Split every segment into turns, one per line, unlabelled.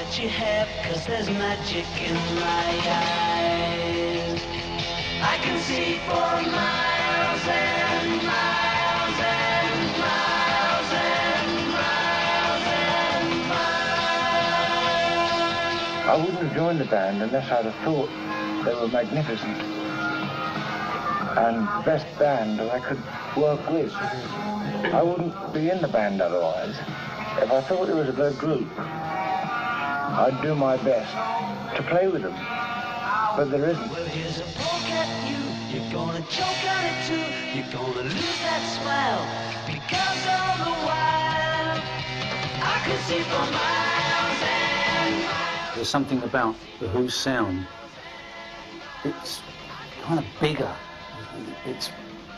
what you have, 'cause there's magic in my eyes. I can see for miles and miles and miles and miles and miles.
I wouldn't have joined the band unless I'd have thought they were magnificent and the best band that I could work with. I wouldn't be in the band otherwise. If I thought it was a good group, I'd do my best to play with them, but there isn't.
Well, here's a poke at you. You're gonna choke on it too. You're gonna lose that smile because all the while I could see for miles and miles.
There's something about the Who's sound. It's kind of bigger. It's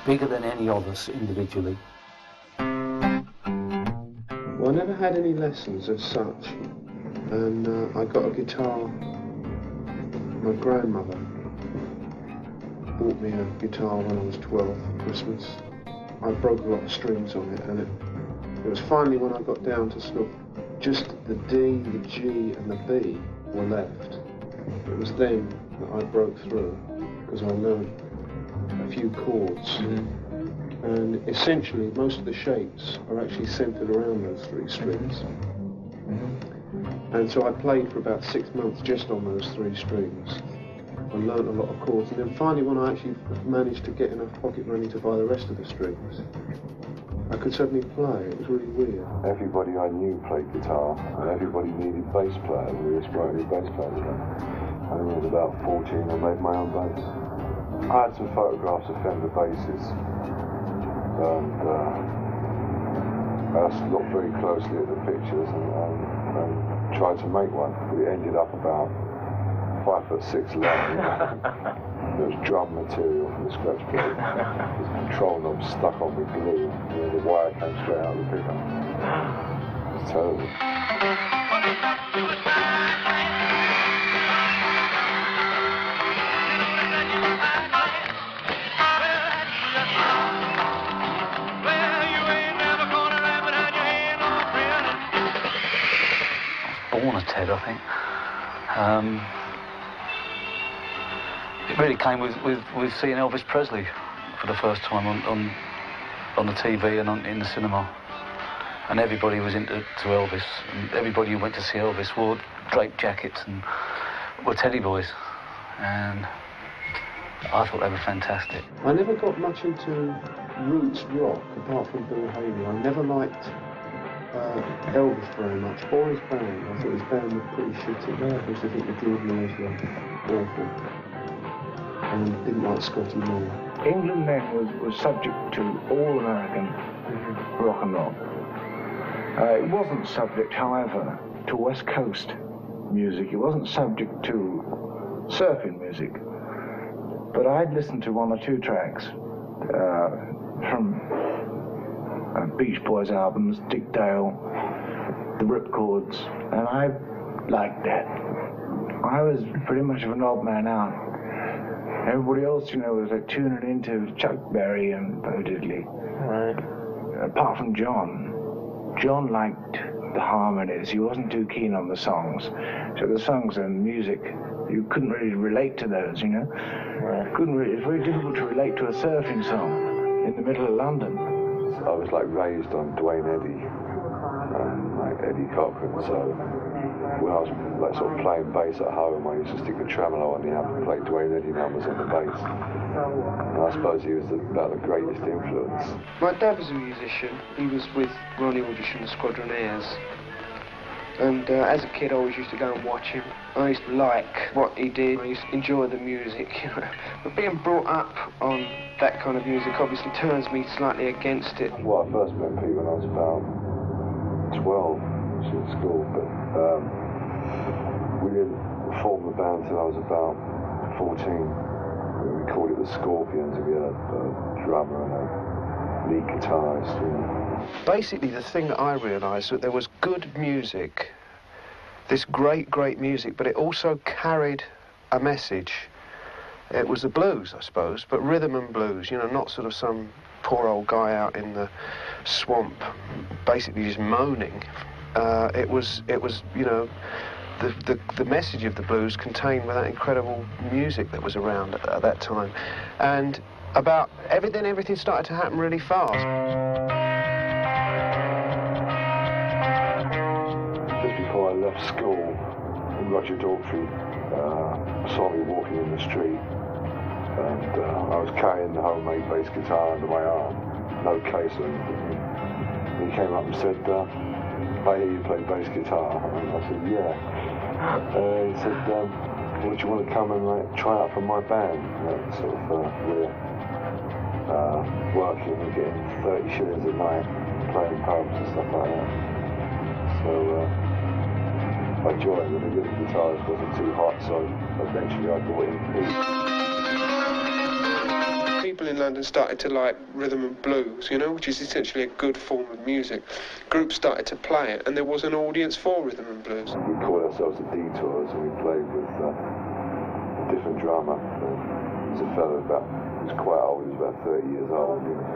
bigger than any of us individually.
Well, I never had any lessons as such, and I got a guitar. My grandmother bought me a guitar when I was 12 for Christmas. I broke a lot of strings on it, and it was finally when I got down to sort of just the D, the G and the B were left. It was then that I broke through, because I learned a few chords. And essentially, most of the shapes are actually centered around those three strings. And so I played for about 6 months just on those three strings. I learned a lot of chords, and then finally when I actually managed to get enough pocket money to buy the rest of the strings, I could suddenly play. It was really weird.
Everybody I knew played guitar, and everybody needed bass players. We were aspiring bass players. And when I was about 14, I made my own bass. I had some photographs of Fender basses, and I looked very closely at the pictures and tried to make one, but it ended up about 5'6" long. There was drum material from the scratch plate. There's control knobs stuck on with glue. The wire came straight out of the pickup. It was terrible.
Born a Ted, I think. It really came with seeing Elvis Presley for the first time on the TV and in the cinema. And everybody was into Elvis, and everybody who went to see Elvis wore draped jackets and were teddy boys. And I thought they were fantastic.
I never got much into roots rock, apart from Bill Haley. I never liked Elvis very much, or his band. I thought his band was pretty shitty. I used to think the Jordanaires were awful. And didn't like Scotty Moore.
England then was subject to all American rock and roll. It wasn't subject, however, to West Coast music. It wasn't subject to surfing music. But I'd listened to one or two tracks from Beach Boys albums, Dick Dale, the Ripcords, and I liked that. I was pretty much of an odd man out. Everybody else, was like tuning into Chuck Berry and Bo Diddley.
Right.
Apart from John. John liked the harmonies. He wasn't too keen on the songs. So the songs and music, you couldn't really relate to those,
Right.
It's very difficult to relate to a surfing song in the middle of London.
I was like raised on Dwayne Eddy, like Eddie Cochran, so when I was like sort of playing bass at home, I used to stick the tremolo on the amp and play Dwayne Eddy numbers on the bass. And I suppose he was about the greatest influence.
My dad was a musician. He was with Ronnie Aldrich and the Squadronaires. And as a kid, I always used to go and watch him. I used to like what he did. I used to enjoy the music, But being brought up on that kind of music obviously turns me slightly against it.
Well, I first met Pete when I was about 12, she was in school, but we didn't form the band until I was about 14. We called it the Scorpions, and we had a drummer and a lead guitarist.
Basically, the thing that I realised was that there was good music, this great, great music, but it also carried a message. It was the blues, I suppose, but rhythm and blues, not sort of some poor old guy out in the swamp basically just moaning. It was the message of the blues contained with that incredible music that was around at that time. And about everything started to happen really fast.
Just before I left school, Roger Daltrey saw me walking in the street, and I was carrying the homemade bass guitar under my arm, no case or anything. And he came up and said, I hear you play bass guitar. And I said, yeah. He said, would you want to come and try out for my band? Sort of, we're working and getting 30 shillings a night, playing pubs and stuff like that. So I joined, and the rhythm guitarist wasn't too hot, so eventually I brought in Pete.
People in London started to like rhythm and blues, you know, which is essentially a good form of music. Groups started to play it, and there was an audience for rhythm and blues.
We called ourselves the Detours, and we played with a different drummer. There was a fellow he was quite old, he was about 30 years old, you know.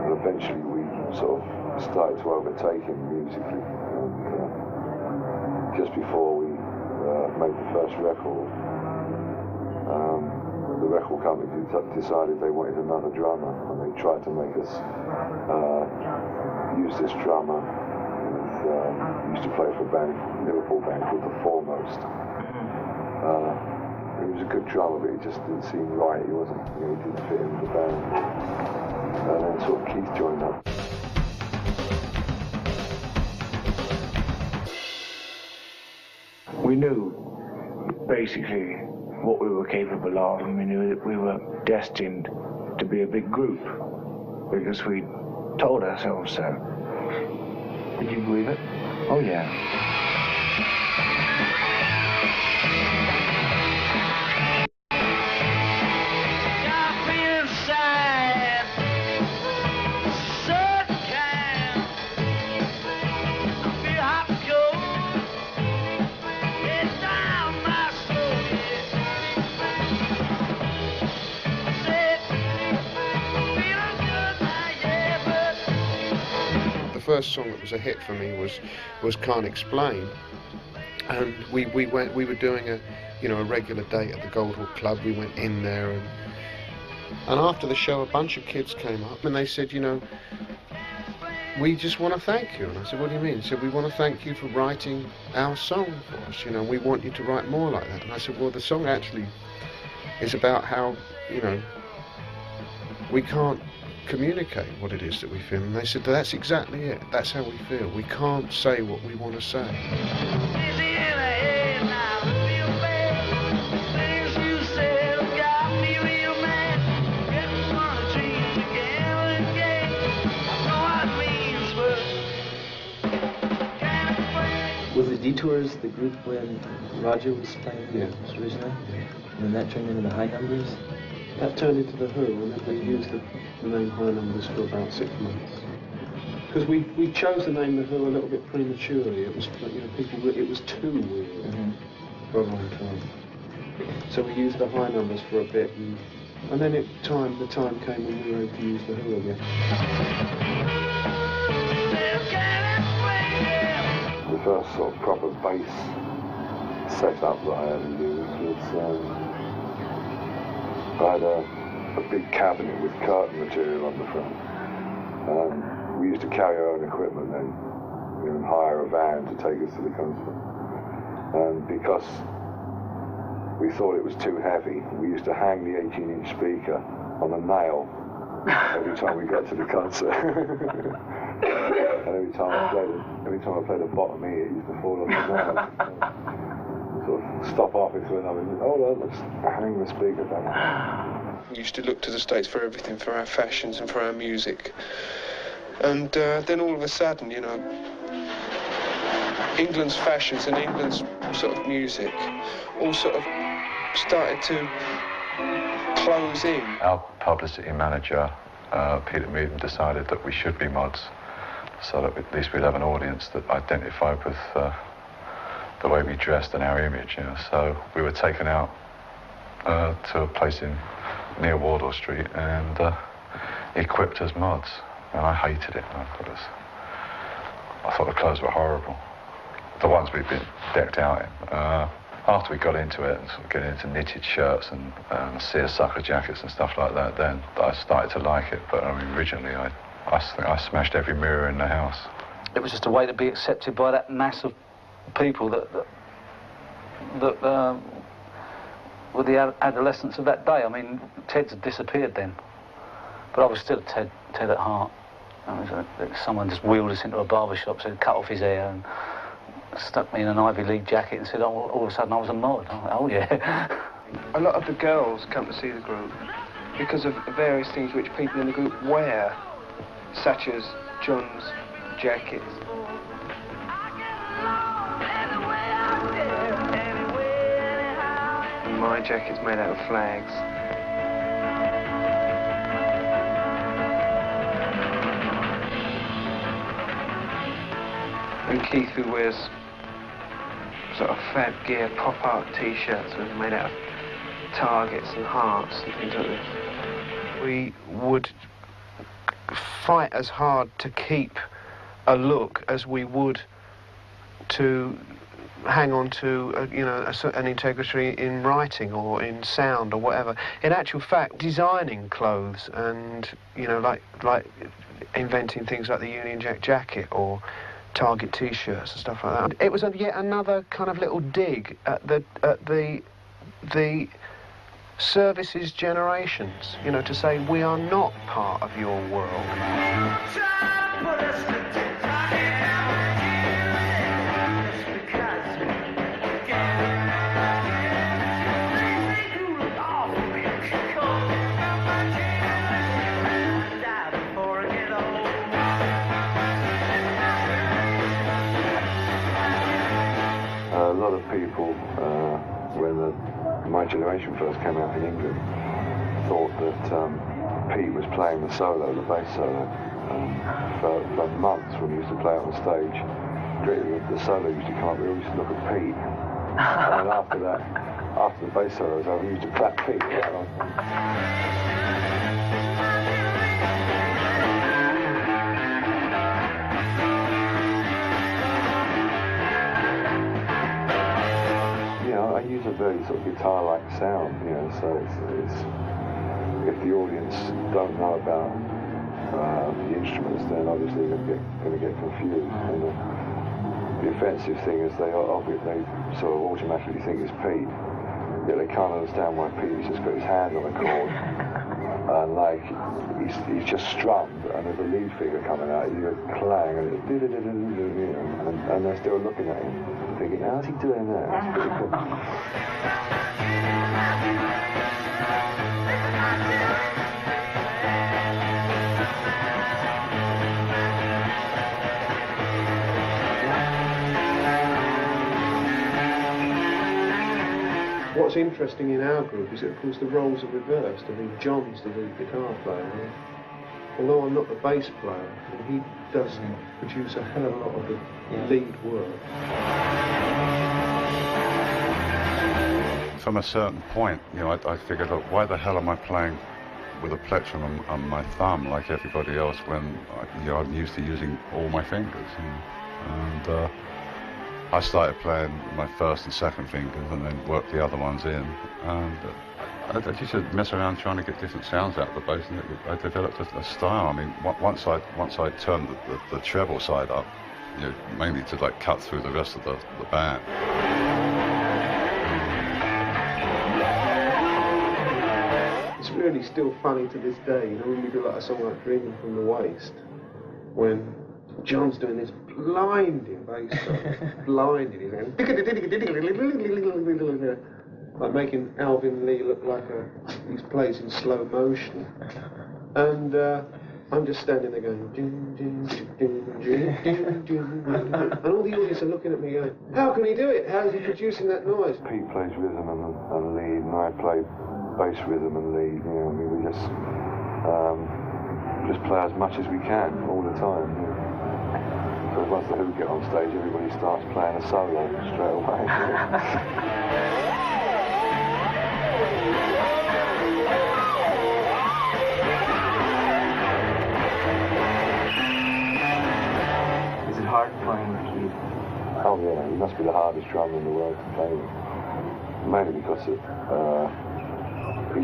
And eventually we sort of started to overtake him musically. And just before we made the first record, the record company decided they wanted another drummer, and they tried to make us use this drummer. He used to play for a Liverpool band called The Foremost. He was a good drummer, but he just didn't seem right. He wasn't, he didn't fit in with the band. And then sort of Keith joined up.
We knew basically what we were capable of, and we knew that we were destined to be a big group because we told ourselves so. Did you believe it? Oh yeah.
The first song that was a hit for me was Can't Explain, and we were doing a regular date at the Goldhawk Club. We went in there, and after the show a bunch of kids came up and they said, we just want to thank you. And I said, what do you mean? He said, we want to thank you for writing our song for us, we want you to write more like that. And I said, well, the song actually is about how we can't communicate what it is that we feel. And they said, that's exactly it. That's how we feel. We can't say what we want to say.
Was the Detours the group when Roger was playing originally? And then that turned into the High Numbers?
That turned into the Who, and we used the name High Numbers for about 6 months. Because we chose the name The Who a little bit prematurely. It was it was too weird for a long time. So we used the High Numbers for a bit, and then the time came when we were able to use The Who again.
The first sort of proper bass setup that I ever used was I had a big cabinet with curtain material on the front. We used to carry our own equipment then, and hire a van to take us to the concert. And because we thought it was too heavy, we used to hang the 18-inch speaker on a nail every time we got to the concert. And every time I played a bottom E, it used to fall off the nail. Sort of stop halfway through and I went, hold on, let's hang the speaker down.
We used to look to the States for everything, for our fashions and for our music. And then all of a sudden, England's fashions and England's sort of music all sort of started to close in.
Our publicity manager, Peter Meaden, decided that we should be mods, so that at least we'd have an audience that identified with the way we dressed and our image. So we were taken out to a place near Wardour Street and equipped as mods. And I hated it. I thought the clothes were horrible. the ones we've been decked out in. After we got into it and sort of getting into knitted shirts and seersucker jackets and stuff like that, then I started to like it. But I mean, originally I smashed every mirror in the house.
It was just a way to be accepted by that mass of people that were the adolescents of that day. I mean, Ted's had disappeared then, but I was still Ted at heart. Someone just wheeled us into a barber shop, said cut off his hair, and stuck me in an Ivy League jacket and said, oh, all of a sudden I was a mod. I'm like, oh yeah.
A lot of the girls come to see the group because of various things which people in the group wear, such as John's jackets. And my jacket's made out of flags. And Keith, who wears sort of Fab Gear pop art t-shirts made out of targets and hearts and things like this. We would fight as hard to keep a look as we would to hang on to an integrity in writing or in sound or whatever. In actual fact, designing clothes and like inventing things like the Union Jack jacket or Target t-shirts and stuff like that. It was yet another kind of little dig at the services generations, to say we are not part of your world.
A lot of people, when my generation first came out in England, thought that Pete was playing the solo, the bass solo. For months when we used to play on stage, the solo used to come up, we always used to look at Pete. And then after that, after the bass solo was over, we used to clap Pete. I use a very sort of guitar-like sound, so it's if the audience don't know about the instruments, then obviously they're going to get confused. And the offensive thing is they sort of automatically think it's Pete, yet they can't understand why Pete's just got his hand on a chord and like he's just strummed, and there's a lead figure coming out, you go clang, and and they're still looking at him, thinking, how's he doing that? That's pretty cool.
What's interesting in our group is that, of course, the roles are reversed. I mean, John's the lead guitar player, although I'm not the bass player, and he does produce a hell of a lot of the lead work.
From a certain point, I figured, look, why the hell am I playing with a plectrum on my thumb like everybody else when I'm used to using all my fingers? And I started playing my first and second fingers and then worked the other ones in. And I just mess around trying to get different sounds out of the bass, and I developed a style. I mean, once I turned the treble side up, mainly to like cut through the rest of the band.
It's really still funny to this day, when we do like a song like Dreaming from the Waist, when John's doing this blinding bass solo, blinding, like making Alvin Lee look like he plays in slow motion. And I'm just standing there going, and all the audience are looking at me going, how can he do it? How is he producing that noise?
Pete plays rhythm and lead, and I play bass rhythm and lead. We just play as much as we can all the time. So once the Who get on stage, everybody starts playing a solo straight away.
Is it hard playing with Keith?
Oh yeah, he must be the hardest drummer in the world to play with. Mainly because he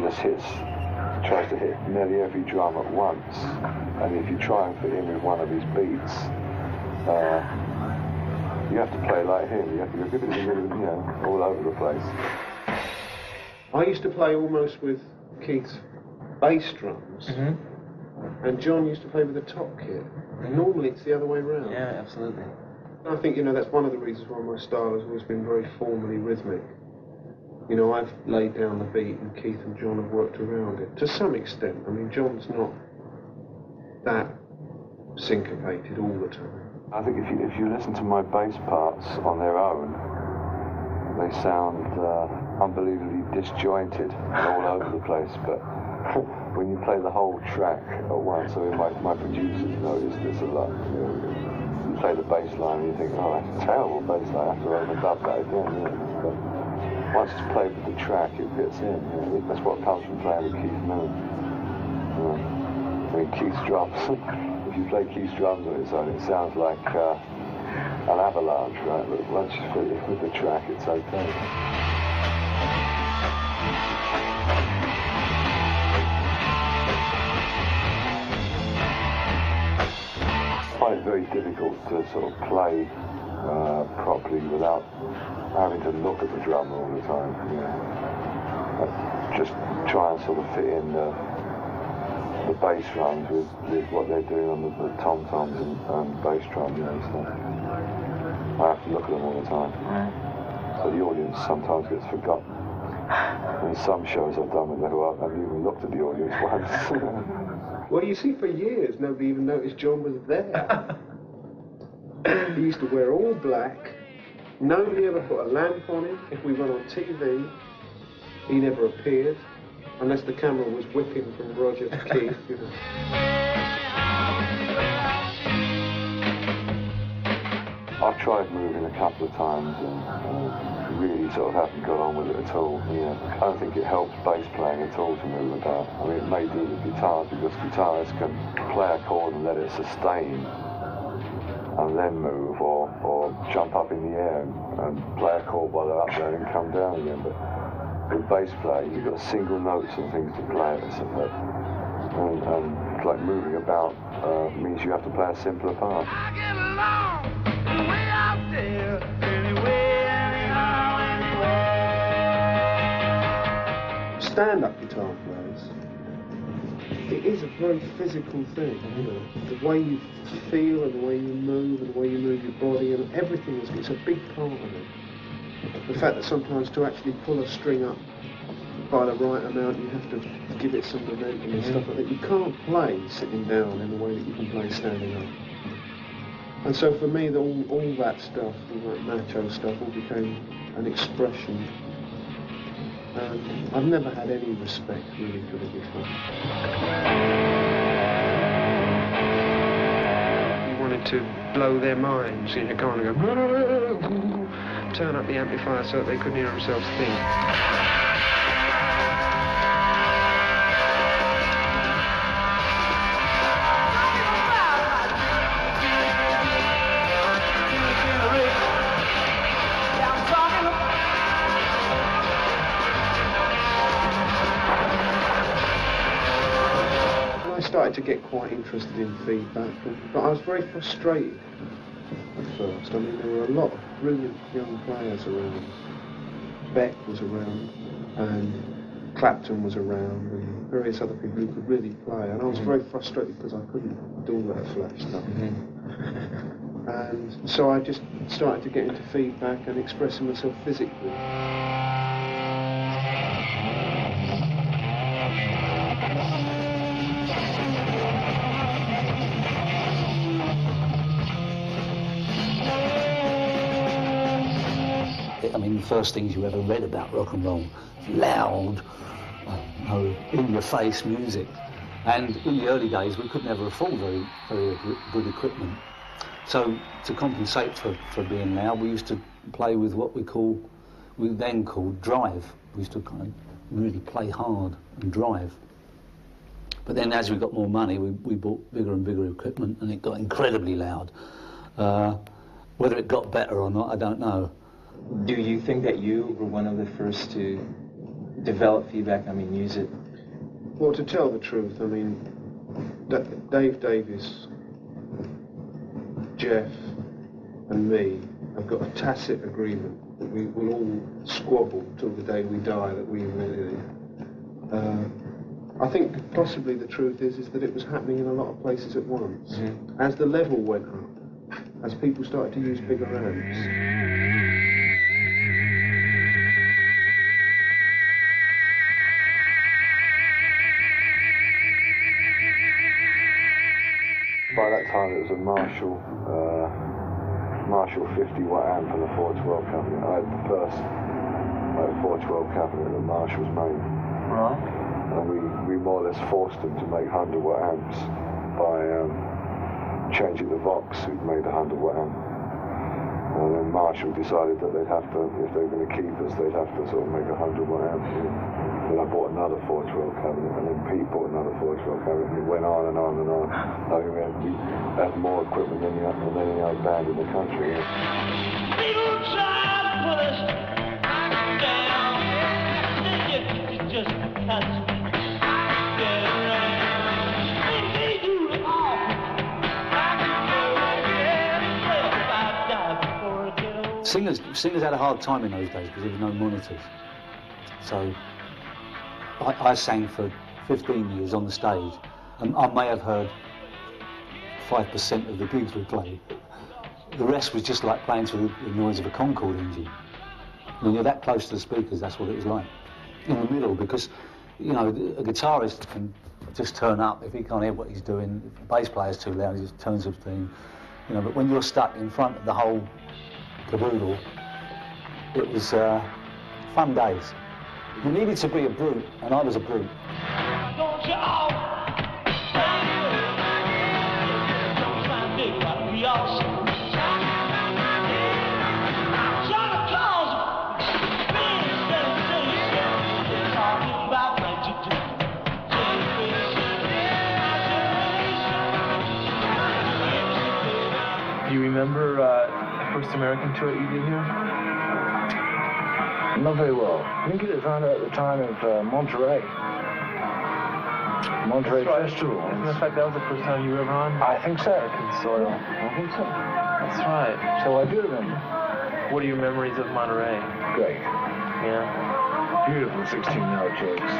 just tries to hit nearly every drum at once. And if you try and fit in with one of his beats, you have to play like him. You have to go, you know, all over the place.
I used to play almost with Keith's bass drums, and John used to play with the top kit. And normally it's the other way around.
Yeah, absolutely.
I think, you know, that's one of the reasons why my style has always been very formally rhythmic. You know, I've laid down the beat and Keith and John have worked around it, to some extent. I mean, John's not that syncopated all the time.
I think if you listen to my bass parts on their own, they sound unbelievably disjointed and all over the place, but when you play the whole track at once, I mean, my producers notice this a lot. You play the bass line and you think, oh, that's a terrible bass line, I have to overdub that again. You know? But once it's played with the track, it fits in. You know? That's what comes from playing with Keith Moon. I mean, Keith's drums, if you play Keith's drums on its own, it sounds like an avalanche, right? But once you fit it with the track, it's okay. I find it very difficult to sort of play properly without having to look at the drummer all the time. You know. I just try and sort of fit in the bass drums with what they're doing on the tom-toms and bass drum, you know, so I have to look at them all the time. So the audience sometimes gets forgotten. In some shows I've done with them, I haven't even looked at the audience once.
Well, you see, for years, nobody even noticed John was there. He used to wear all black. Nobody ever put a lamp on him. If we went on TV, he never appeared, unless the camera was whipping from Roger to Keith, you know.
I've tried moving a couple of times and really sort of haven't got on with it at all. You know, I don't think it helps bass playing at all to move about. I mean, it may do with guitars because guitarists can play a chord and let it sustain and then move, or jump up in the air and play a chord while they're up there and come down again. But with bass playing, you've got single notes and things to play at, and like moving about means you have to play a simpler part.
I get along way out there, anyway, anyhow, anywhere.
Stand-up guitar players, it is a very physical thing, you know. The way you feel and the way you move and the way you move your body and everything it's a big part of it. The fact that sometimes to actually pull a string up by the right amount, you have to give it some momentum and stuff like that. You can't play sitting down in the way that you can play standing up. And so for me, all that stuff, all that macho stuff, all became an expression. And I've never had any respect really for the guitar.
You wanted to blow their minds, you know, kind of go, turn up the amplifier so that they couldn't hear themselves think.
I started to get quite interested in feedback, but I was very frustrated at first. I mean, there were a lot of brilliant young players around. Beck was around, and Clapton was around, and various other people who could really play, and I was very frustrated because I couldn't do all that flash stuff. And so I just started to get into feedback and expressing myself physically.
I mean, the first things you ever read about rock and roll, loud, in-your-face music. And in the early days, we could never afford very good equipment. So to compensate for being loud, we used to play with what we then called drive. We used to kind of really play hard and drive. But then as we got more money, we bought bigger and bigger equipment, and it got incredibly loud. Whether it got better or not, I don't know.
Do you think that you were one of the first to develop feedback, use it?
Well, to tell the truth, Dave Davis, Jeff and me have got a tacit agreement that we will all squabble till the day we die that we invented it. I think possibly the truth is that it was happening in a lot of places at once. Mm-hmm. As the level went up, as people started to use bigger amps.
By that time it was a Marshall 50 watt amp and a 412 cabinet. I had the first 412 cabinet that Marshall's made.
Right.
And we more or less forced them to make 100 watt amps by changing the Vox who'd made a 100 watt amp. And then Marshall decided that they'd have to, if they were going to keep us, they'd have to sort of make a 100 watt amp. Then I bought another 412 cabinet, and then Pete bought another 412 cabinet, and it went on and on and on. I mean, we had more equipment than any other band in the country.
People try to put us down, you just can't get around. They do it all.
Singers had a hard time in those days because there was no monitors. So I sang for 15 years on the stage, and I may have heard 5% of the gigs we played. The rest was just like playing to the noise of a Concorde engine. When you're that close to the speakers, that's what it was like. In the middle, because, a guitarist can just turn up if he can't hear what he's doing. If the bass player's too loud, he just turns up the thing. But when you're stuck in front of the whole caboodle, it was fun days. You needed to be a brute, and I was a brute.
Don't you all don't try and do what we all say. Santa Claus, big sensation, talking about what you do.
Do you remember the first American tour you did here?
Not very well. I think it was around at the time of Monterey Festival.
Isn't in fact that was the first time you were ever on?
I think so.
American soil.
I think so.
That's right.
So I do remember.
What are your memories of Monterey?
Great.
Yeah.
Beautiful 16-note jigs.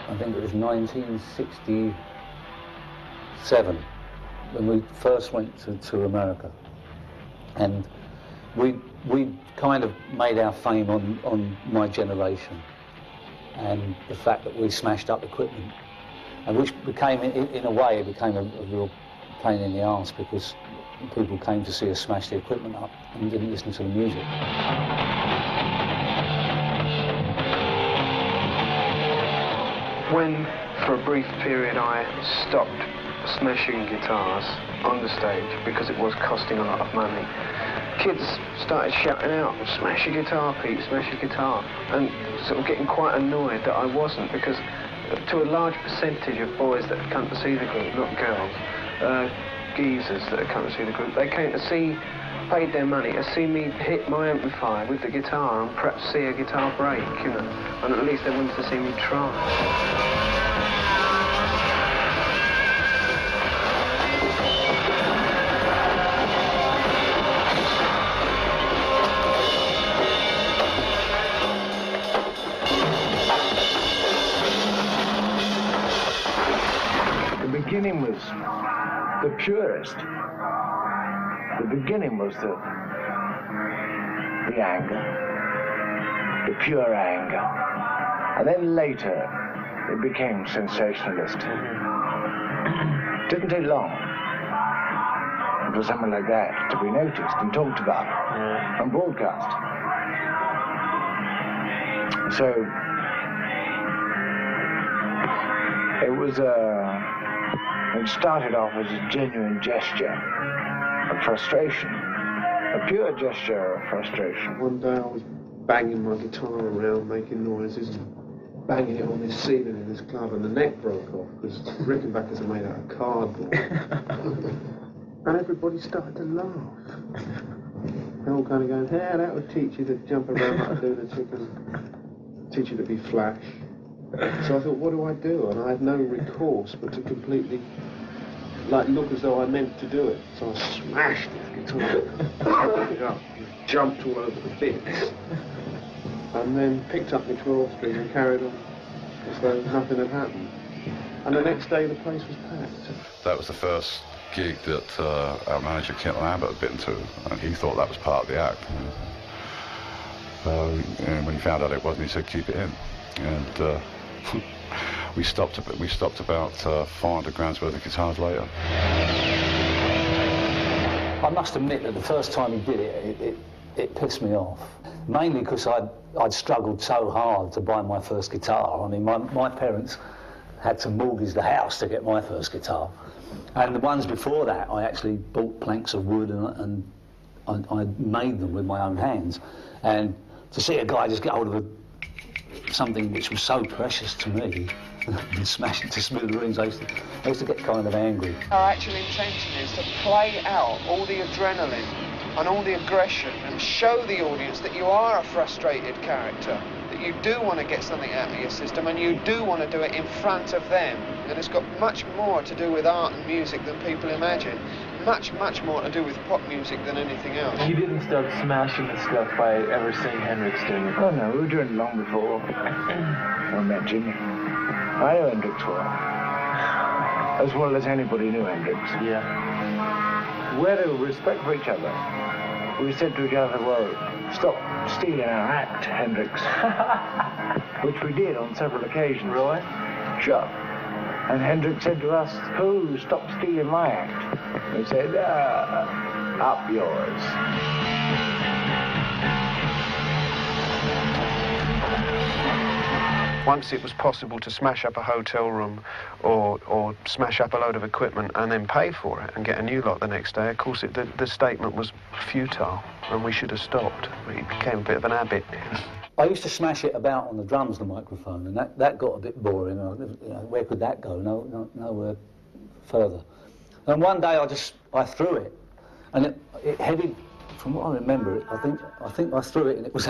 I think it was 1967 when we first went to America. And we kind of made our fame on my generation and the fact that we smashed up equipment, and which became, in a way, it became a real pain in the arse because people came to see us smash the equipment up and didn't listen to the music.
When, for a brief period, I stopped smashing guitars on the stage because it was costing a lot of money, kids started shouting out, "Smash your guitar, Pete, smash your guitar," and sort of getting quite annoyed that I wasn't, because to a large percentage of boys that had come to see the group, not girls, geezers that had come to see the group, they came to see, paid their money to see me hit my amplifier with the guitar and perhaps see a guitar break, and at least they wanted to see me try.
The beginning was the purest. The beginning was the anger, the pure anger. And then later, it became sensationalist. Didn't take long for something like that to be noticed and talked about and broadcast. So, it was it started off as a genuine gesture of frustration, a pure gesture of frustration.
One day I was banging my guitar around, making noises, banging it on this ceiling in this club, and the neck broke off because Rickenbackers are made out of cardboard. And everybody started to laugh. They're all kind of going, "Yeah, that would teach you to jump around like a lunatic and teach you to be Flash." So I thought, what do I do? And I had no recourse but to completely, like, look as though I meant to do it. So I smashed this guitar, picked it up, jumped all over the bits, and then picked up my 12 string and carried on as though nothing had happened. And the next day the place was packed.
That was the first gig that our manager Kit Lambert had been to, and he thought that was part of the act. So when he found out it wasn't, he said, "Keep it in." And we stopped about 400 grams worth of guitars later.
I must admit that the first time he did it, it pissed me off. Mainly because I'd struggled so hard to buy my first guitar. I mean, my parents had to mortgage the house to get my first guitar. And the ones before that, I actually bought planks of wood and I made them with my own hands. And to see a guy just get hold of something which was so precious to me and smash it to smithereens, I used to get kind of angry.
Our actual intention is to play out all the adrenaline and all the aggression and show the audience that you are a frustrated character, that you do want to get something out of your system and you do want to do it in front of them. And it's got much more to do with art and music than people imagine. Much, much more to do with pop music than anything else.
You didn't start smashing the stuff by ever seeing Hendrix doing it?
Oh no, we were doing it long before I met Jimmy. I knew Hendrix well as anybody knew Hendrix.
Yeah.
We had a respect for each other. We said to each other, "Well, stop stealing our act, Hendrix." Which we did on several occasions.
Really?
Sure. And Hendrix said to us, "Who stopped stealing my act?" We said, "Up yours."
Once it was possible to smash up a hotel room or smash up a load of equipment and then pay for it and get a new lot the next day, of course the statement was futile and we should have stopped. It became a bit of an habit.
I used to smash it about on the drums, the microphone, and that got a bit boring. Where could that go? Nowhere further. And one day I threw it, and it headed, from what I remember, I think I threw it and it was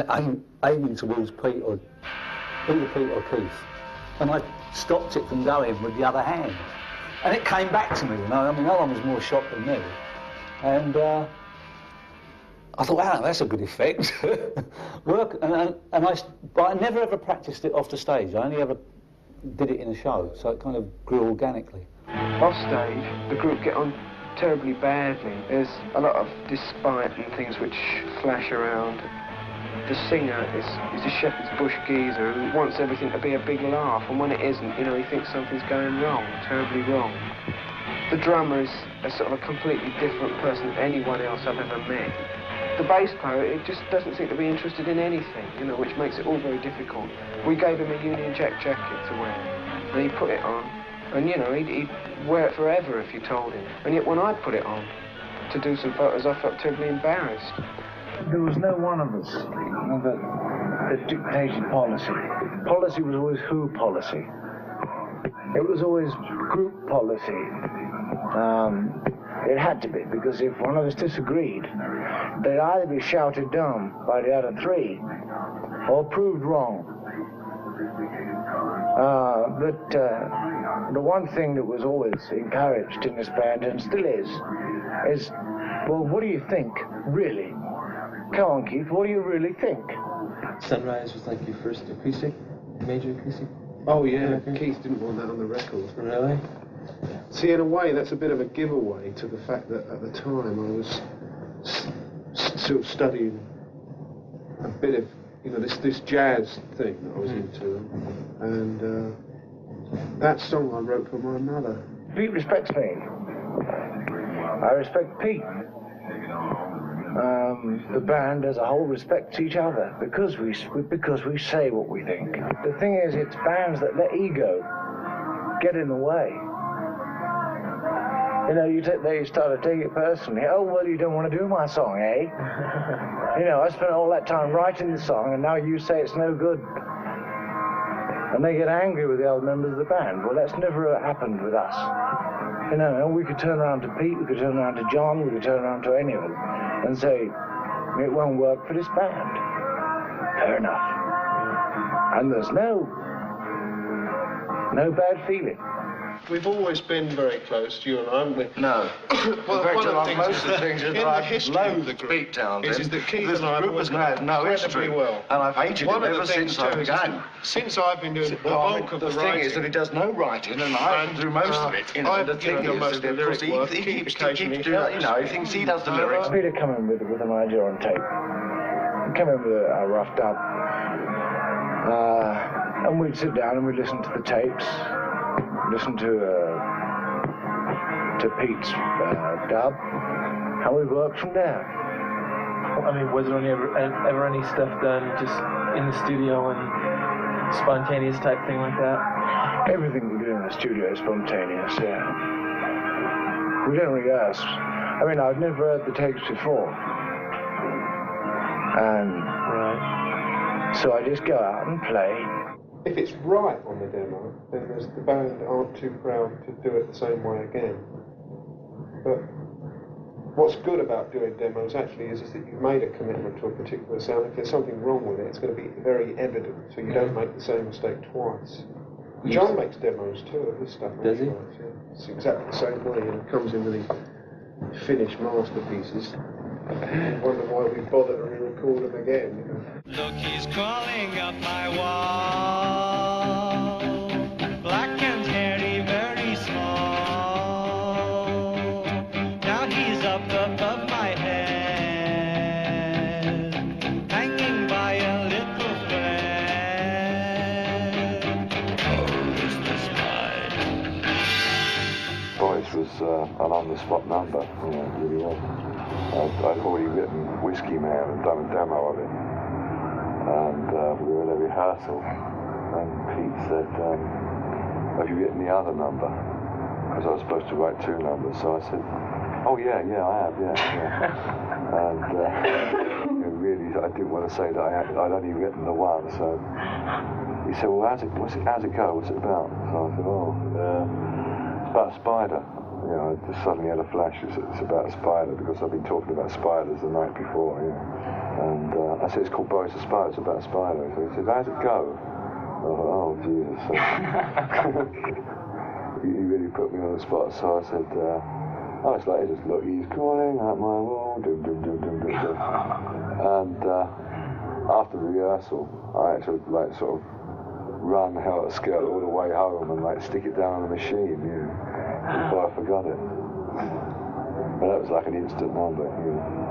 aiming towards Pete or Keith, and I stopped it from going with the other hand, and it came back to me. I mean, no one was more shocked than me, and I thought, wow, that's a good effect. But I never ever practiced it off the stage. I only ever did it in a show, so it kind of grew organically.
Off stage, the group get on terribly badly. There's a lot of despite and things which flash around. The singer is a shepherd's bush geezer who wants everything to be a big laugh, and when it isn't, he thinks something's going wrong, terribly wrong. The drummer is a sort of a completely different person than anyone else I've ever met. The bass player, it just doesn't seem to be interested in anything, which makes it all very difficult. We gave him a Union Jack jacket to wear, and he put it on, and he'd wear it forever if you told him. And yet when I put it on to do some photos, I felt terribly embarrassed.
There was no one of us that dictated policy. Policy was always who policy. It was always group policy. It had to be, because if one of us disagreed, they'd either be shouted down by the other three or proved wrong. But the one thing that was always encouraged in this band, and still is, well, what do you think, really? Come on, Keith, what do you really think?
Sunrise was like your first acoustic, major acoustic?
Oh yeah, Keith didn't want that on the record.
Really?
See, in a way, that's a bit of a giveaway to the fact that at the time I was sort of studying a bit of, this jazz thing that I was into, and that song I wrote for my mother.
Pete respects me. I respect Pete. The band as a whole respects each other because we say what we think. The thing is, it's bands that let ego get in the way. They start to take it personally. Oh, well, you don't want to do my song, eh? I spent all that time writing the song, and now you say it's no good. and they get angry with the other members of the band. Well, that's never happened with us. You know, we could turn around to Pete, we could turn around to John, we could turn around to any of them and say, it won't work for this band. Fair enough. And there's no bad feeling.
We've always been very close, you and I, haven't we?
No.
Well,
in fact,
one of the
most of the
things
things
in
that
the
I've
history of
loathed
the
to
group
speak, Townsend,
is that Keith
this
and I
group has had no history,
well.
and I've hated
One
it
of the
ever
things
since I
too is
began.
Since I've been doing the bulk of the
thing
writing,
is that he does no writing, and I do most of it. You know,
I've
the thing
done
is
most
that,
of the
of course,
lyric work.
he keeps doing
Occasionally
that. You know, he thinks he does the lyrics.
Peter come in with an idea on tape. He'd come in with a rough dub. And we'd sit down and we'd listen to the tapes, listen to Pete's dub, and we'd work from there.
I mean, was there ever any stuff done just in the studio and spontaneous type thing like that?
Everything we do in the studio is spontaneous, yeah. We don't rehearse. I mean, I've never heard the tapes before. And so I just go out and play.
if it's right on the demo, then the band aren't too proud to do it the same way again. But what's good about doing demos actually is that you've made a commitment to a particular sound. If there's something wrong with it, it's going to be very evident, so you don't make the same mistake twice. Yes. John makes demos too of his stuff.
Does he?
It's exactly the same way, and it comes in with these finished masterpieces. I wonder why we bother to re-record them again. You know?
Look, he's crawling up my wall, black and hairy, very small. Now he's up above my head, hanging by a little thread. Oh, is this mine?
Voice was an on-the-spot number, you know, it really was. I'd already written Whiskey Man and done a demo of it. And we were at a rehearsal, and Pete said, have you written the other number? Because I was supposed to write 2 numbers. So I said, oh yeah, I have, yeah. And really, I didn't want to say that I'd only written the one, so he said, well, how's it go? What's it about? So I said, it's about a spider. You know, I just suddenly had a flash. It's about a spider, because I've been talking about spiders the night before, you know. And I said, it's called Boris the Spider, it's about a spider. So he said, how's it go? I thought, oh, Jesus. So he really put me on the spot. So I said, it's like, just look, he's crawling up my wall, dum, dum, dum, dum, dum, dum. And after the rehearsal, I had to, like, sort of run helter-skelter all the way home and, like, stick it down on the machine, you know, before I forgot it. But that was like an instant number, you know.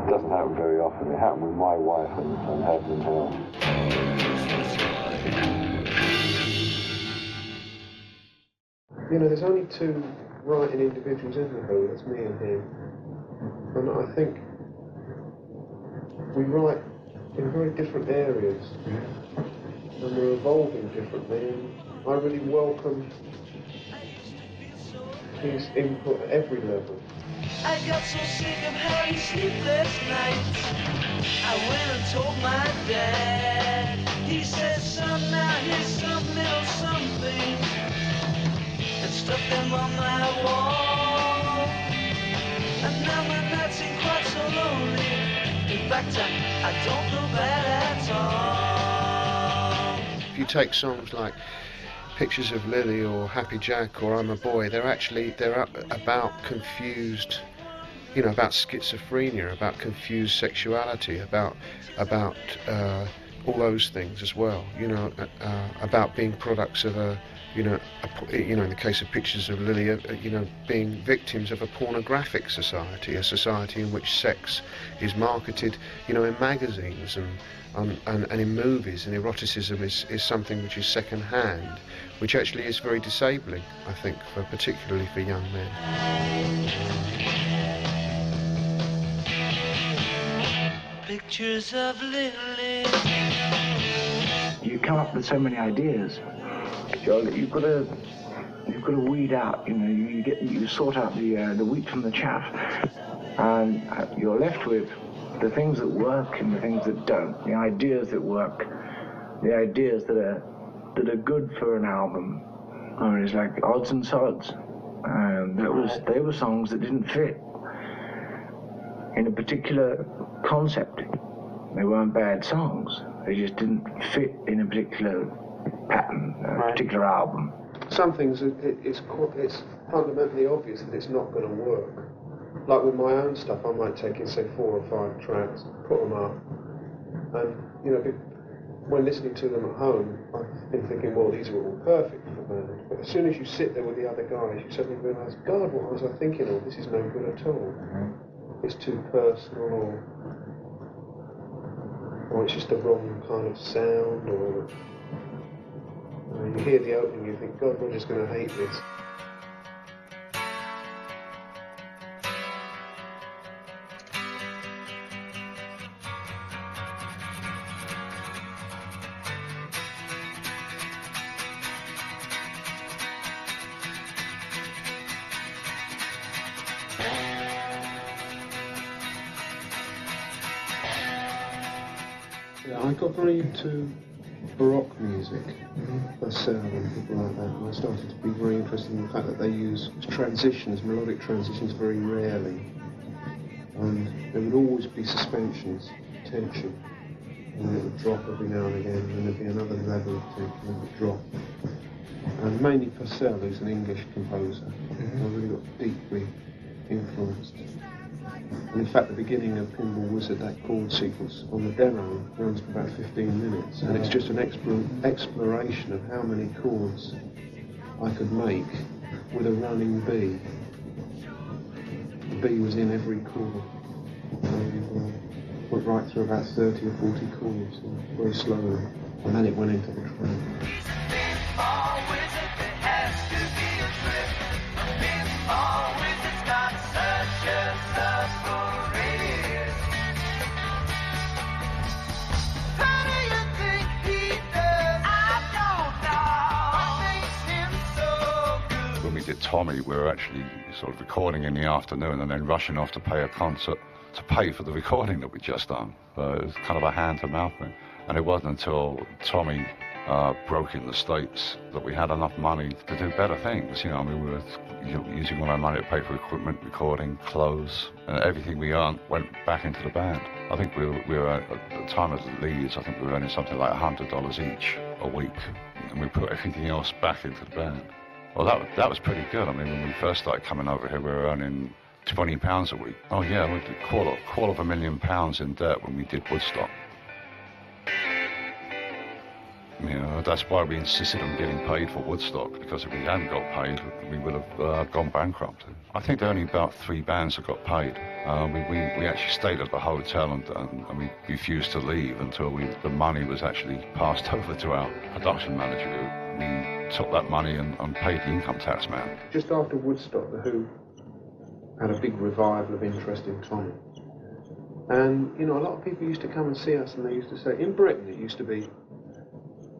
It doesn't happen very often. It happened with my wife and Heaven and Hell.
You know, there's only 2 writing individuals in the Who, that's me and him. And I think we write in very different areas. And we're evolving differently. And I really welcome his input at every level.
I got so sick of having sleepless nights. I went and told my dad. He said, son, now here's some little something, and stuck them on my wall. And now my nights ain't quite so lonely. In fact, I don't feel bad at all.
If you take songs like Pictures of Lily or Happy Jack or I'm a Boy, they're about confused, you know, about schizophrenia, about confused sexuality, about all those things as well, you know, about being products of in the case of Pictures of Lily, being victims of a pornographic society, a society in which sex is marketed, you know, in magazines and in movies, and eroticism is something which is second-hand, which actually is very disabling, I think, particularly for young men.
Pictures of Lily.
You come up with so many ideas. You've got to weed out. You know, you sort out the wheat from the chaff, and you're left with the things that work and the things that don't, the ideas that work the ideas that are good for an album. I mean, it's like odds and sods. And they were songs that didn't fit in a particular concept. They weren't bad songs. They just didn't fit in a particular pattern, a particular album.
Some things, it's fundamentally obvious that it's not going to work. Like with my own stuff, I might take in, say, 4 or 5 tracks, put them up, and, you know, when listening to them at home, I've been thinking, well, these are all perfect for the band. But as soon as you sit there with the other guys, you suddenly realise, God, what was I thinking of? This is no good at all. It's too personal, or it's just the wrong kind of sound, or you hear the opening, you think, God, Roger's going to hate this. I got very into Baroque music, myself and people like that, and I started to be very interested in the fact that they use transitions, melodic transitions, very rarely. And there would always be suspensions, tension, and it would drop every now and again, and there'd be another level of tension, and it would drop. And mainly Purcell, who's an English composer, I really got deeply influenced. And in fact, the beginning of Pinball Wizard, that chord sequence on the demo, runs for about 15 minutes, and it's just an exploration of how many chords I could make with a running B. The B was in every chord. And went right through about 30 or 40 chords, very slowly, and then it went into the track.
Did Tommy, we were actually sort of recording in the afternoon and then rushing off to pay a concert to pay for the recording that we'd just done. It was kind of a hand-to-mouth thing. And it wasn't until Tommy broke in the States that we had enough money to do better things. You know, I mean, we were using all our money to pay for equipment, recording, clothes, and everything we earned went back into the band. I think we were at the time of the Leeds, I think we were earning something like $100 each a week. And we put everything else back into the band. Well, that was pretty good. I mean, when we first started coming over here, we were earning £20 a week. Oh yeah, we did quarter of £1,000,000 in debt when we did Woodstock. You know, that's why we insisted on getting paid for Woodstock, because if we hadn't got paid, we would have gone bankrupt. I think there are only about 3 bands that got paid. We actually stayed at the hotel and we refused to leave until the money was actually passed over to our production manager. We took that money and paid the income tax man.
Just after Woodstock, the Who had a big revival of interest in Tommy. And, you know, a lot of people used to come and see us and they used to say, in Britain it used to be,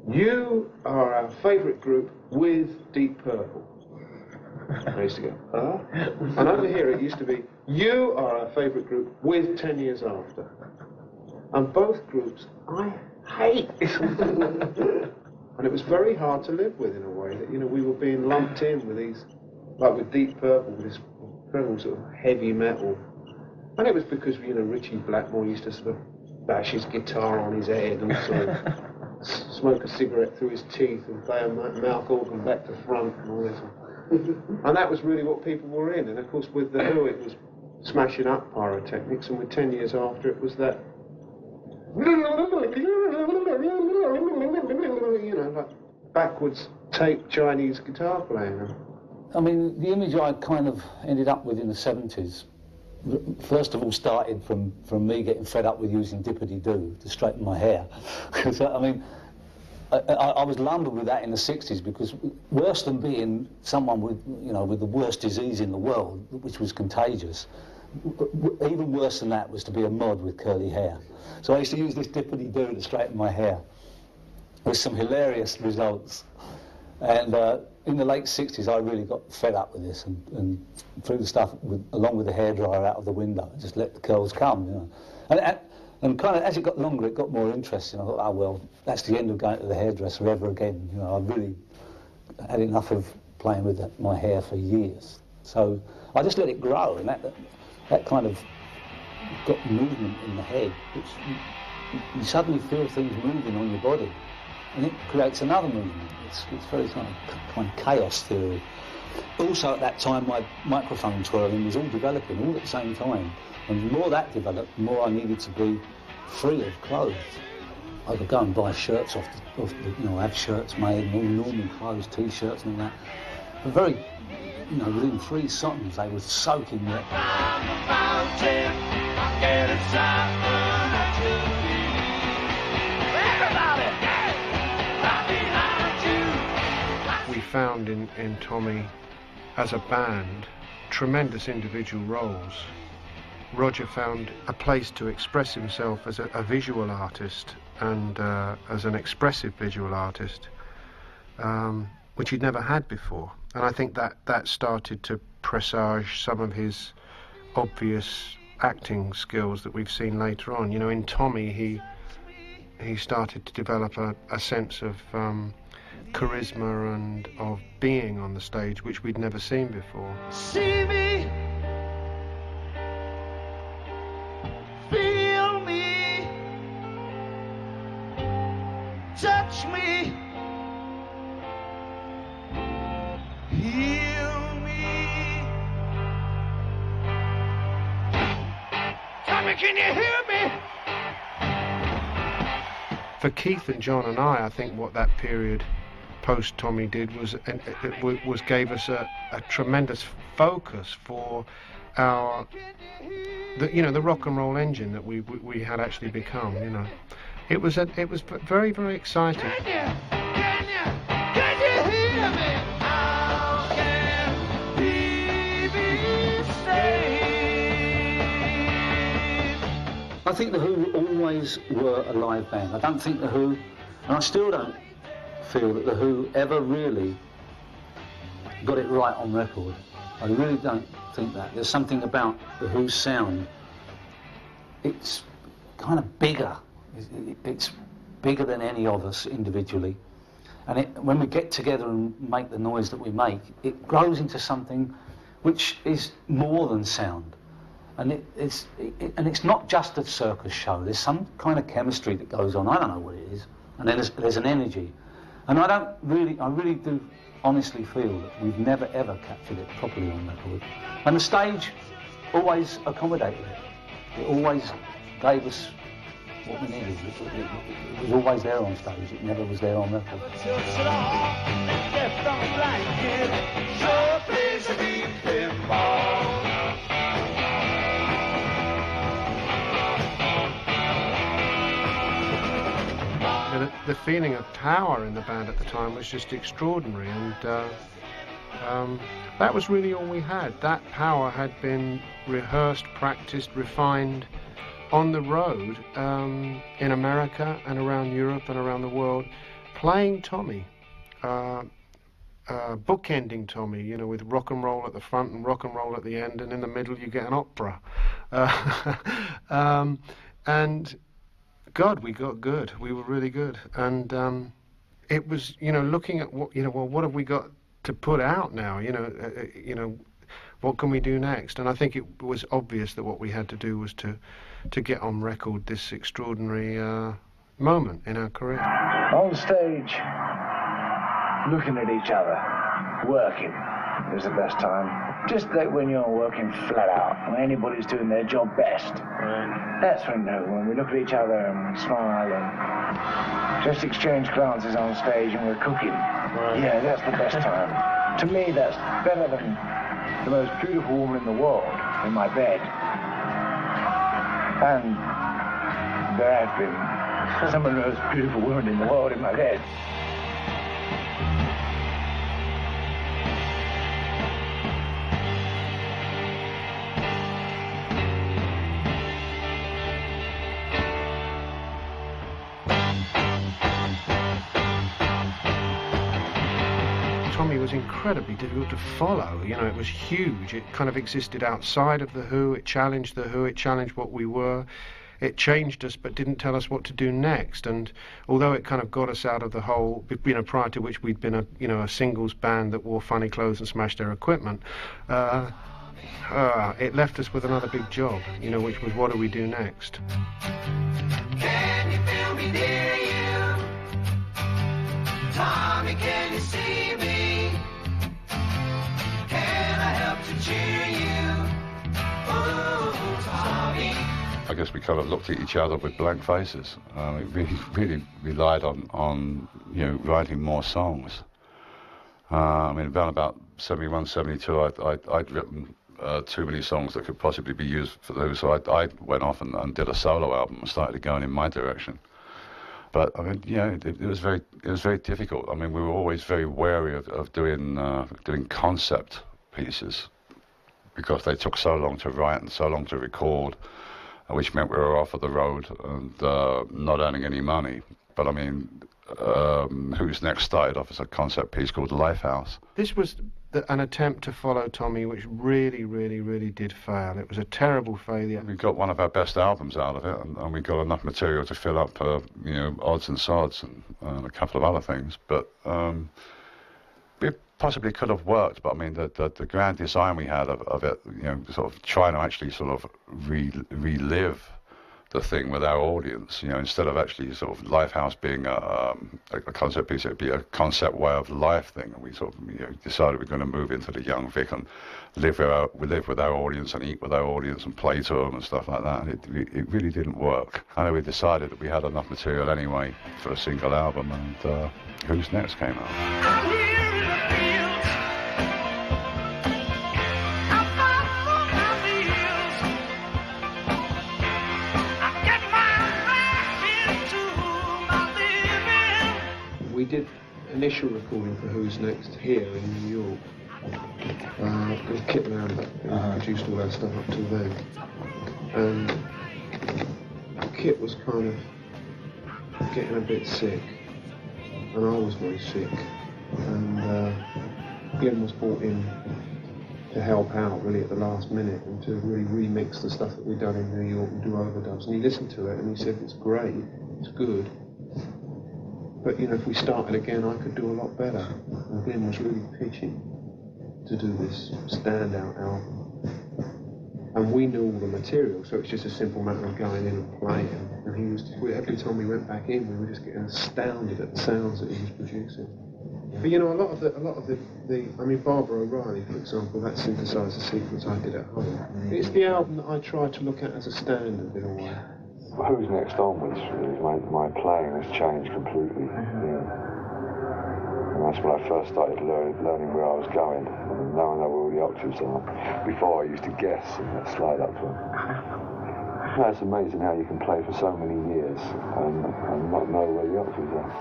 you are our favourite group with Deep Purple. I used to go, huh? And over here it used to be, you are our favourite group with 10 Years After. And both groups, I hate. And it was very hard to live with in a way that, you know, we were being lumped in with these, like with Deep Purple, with this incredible sort of heavy metal. And it was because, you know, Richie Blackmore used to sort of bash his guitar on his head and sort of smoke a cigarette through his teeth and play a mouth organ back to front and all this. And that was really what people were in. And of course with the Who it was smashing up pyrotechnics, and with 10 Years After it was that, you know, like backwards tape Chinese guitar playing.
I mean, the image I kind of ended up with in the 70s, first of all started from me getting fed up with using dippity-doo to straighten my hair. Because, I mean, I was lumbered with that in the 60s, because worse than being someone with, you know, with the worst disease in the world, which was contagious, even worse than that was to be a mod with curly hair. So I used to use this dippity-doo to straighten my hair, with some hilarious results. And in the late 60s, I really got fed up with this and threw the stuff along with the hairdryer out of the window and just let the curls come, you know. And kind of, as it got longer, it got more interesting. I thought, oh, well, that's the end of going to the hairdresser ever again. You know, I really had enough of playing with my hair for years. So I just let it grow, and that kind of got movement in the head, which you suddenly feel things moving on your body, and it creates another movement. It's very kind of chaos theory. Also at that time, my microphone twirling was all developing all at the same time. And the more that developed, the more I needed to be free of clothes. I could go and buy shirts off the you know, have shirts made and all normal clothes, t-shirts and all that. But very, you know, within 3 songs, they were soaking wet.
We found in Tommy, as a band, tremendous individual roles. Roger found a place to express himself as a visual artist and as an expressive visual artist, which he'd never had before. And I think that started to presage some of his obvious acting skills that we've seen later on. You know, in Tommy, he started to develop a sense of charisma and of being on the stage, which we'd never seen before.
See me, feel me, touch me, heal me. Tommy, can you hear me?
For Keith and John and I think what that period post Tommy did was gave us a tremendous focus for the rock and roll engine that we had actually become. You know, it was very, very exciting.
Can you hear me? How can we be saved?
I think The Who always were a live band. I don't think The Who, and I still don't feel that The Who ever really got it right on record. I really don't think that. There's something about The Who's sound. It's kind of bigger. It's bigger than any of us individually. And when we get together and make the noise that we make, it grows into something which is more than sound. And it's not just a circus show. There's some kind of chemistry that goes on. I don't know what it is. And then there's an energy. And I really do honestly feel that we've never ever captured it properly on record. And the stage always accommodated it. It always gave us what we needed. It was always there on stage. It never was there on record.
The feeling of power in the band at the time was just extraordinary, and that was really all we had. That power had been rehearsed, practiced, refined on the road in America and around Europe and around the world, playing Tommy, bookending Tommy, you know, with rock and roll at the front and rock and roll at the end, and in the middle you get an opera. And God, we got good. We were really good, and it was, you know, looking at what, you know, well, what have we got to put out now? You know, what can we do next? And I think it was obvious that what we had to do was to get on record this extraordinary moment in our career.
On stage, looking at each other, working is the best time. Just like when you're working flat out, when anybody's doing their job best. Right. That's when we look at each other and we smile and just exchange glances on stage and we're cooking. Right. Yeah, that's the best time. To me, that's better than the most beautiful woman in the world in my bed. And there have been some of the most beautiful women in the world in my bed.
Tommy was incredibly difficult to follow. You know, it was huge. It kind of existed outside of The Who. It challenged The Who. It challenged what we were. it changed us but didn't tell us what to do next. And although it kind of got us out of the whole, you know, prior to which we'd been a singles band that wore funny clothes and smashed their equipment, it left us with another big job, you know, which was what do we do next?
Can you feel me near you? Tommy, can you see me? Can I help to cheer you? Oh, Tommy.
I guess we kind of looked at each other with blank faces. We really relied on you know, writing more songs. I mean, around about 71, 72, I'd written too many songs that could possibly be used for those, so I went off and did a solo album and started going in my direction. But I mean, you know, it was very difficult. I mean, we were always very wary of doing concept pieces because they took so long to write and so long to record, which meant we were off of the road and not earning any money. But I mean, Who's Next started off as a concept piece called Lifehouse.
This was an attempt to follow Tommy, which really did fail. It was a terrible failure.
We got one of our best albums out of it, and we got enough material to fill up, you know, odds and sods and a couple of other things. But it possibly could have worked. But I mean, the grand design we had of it, you know, sort of trying to actually sort of relive the thing with our audience, you know, instead of actually sort of Lifehouse being a concept piece, it'd be a concept way of life thing. And we sort of, you know, decided we're going to move into the young Vic and live with our audience and eat with our audience and play to them and stuff like that. And it really didn't work. I know we decided that we had enough material anyway for a single album, and Who's Next came out.
We did initial recording for Who's Next here in New York with Kit Lambert, who produced all our stuff up till then. And Kit was kind of getting a bit sick, and I was very sick. And Glenn was brought in to help out really at the last minute and to really remix the stuff that we'd done in New York and do overdubs. And he listened to it and he said, it's great, it's good. But, you know, if we started again, I could do a lot better. And Glenn was really pitching to do this standout album. And we knew all the material, so it's just a simple matter of going in and playing. And every time we went back in, we were just getting astounded at the sounds that he was producing. But, you know, a lot of the I mean, Barbara O'Reilly, for example, that synthesizer sequence I did at home. It's the album that I tried to look at as a standard in a way.
Who's Next onwards, really, my playing has changed completely. Yeah. And that's when I first started learning where I was going. And now I know where all the octaves are. Before I used to guess and slide up to them. Now it's amazing how you can play for so many years and not know where the octaves are.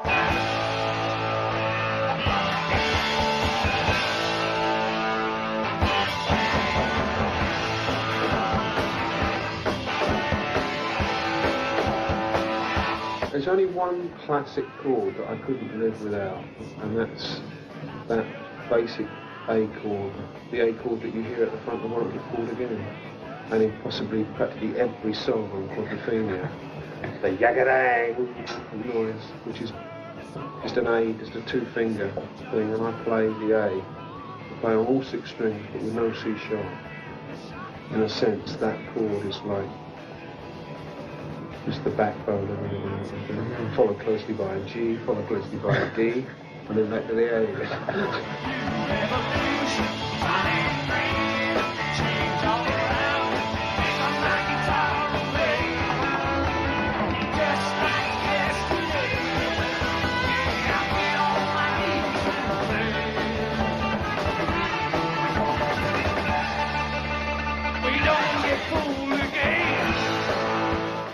There's only one classic chord that I couldn't live without, and that's that basic A chord, the A chord that you hear at the front of Won't Get Called Again, and in possibly practically every song on Quadrophenia. The yagadang noise, which is just an A, just a two-finger thing, and I play the A. I play on all 6 strings, but with no C sharp. In a sense, that chord is like just the backbone of everything, followed closely by a G, followed closely by a D, and then back to the A.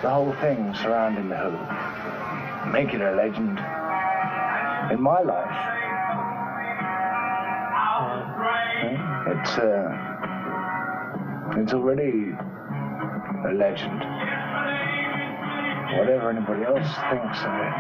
The whole thing surrounding the Who, make it a legend. In my life, it's already a legend. Whatever anybody else thinks of it.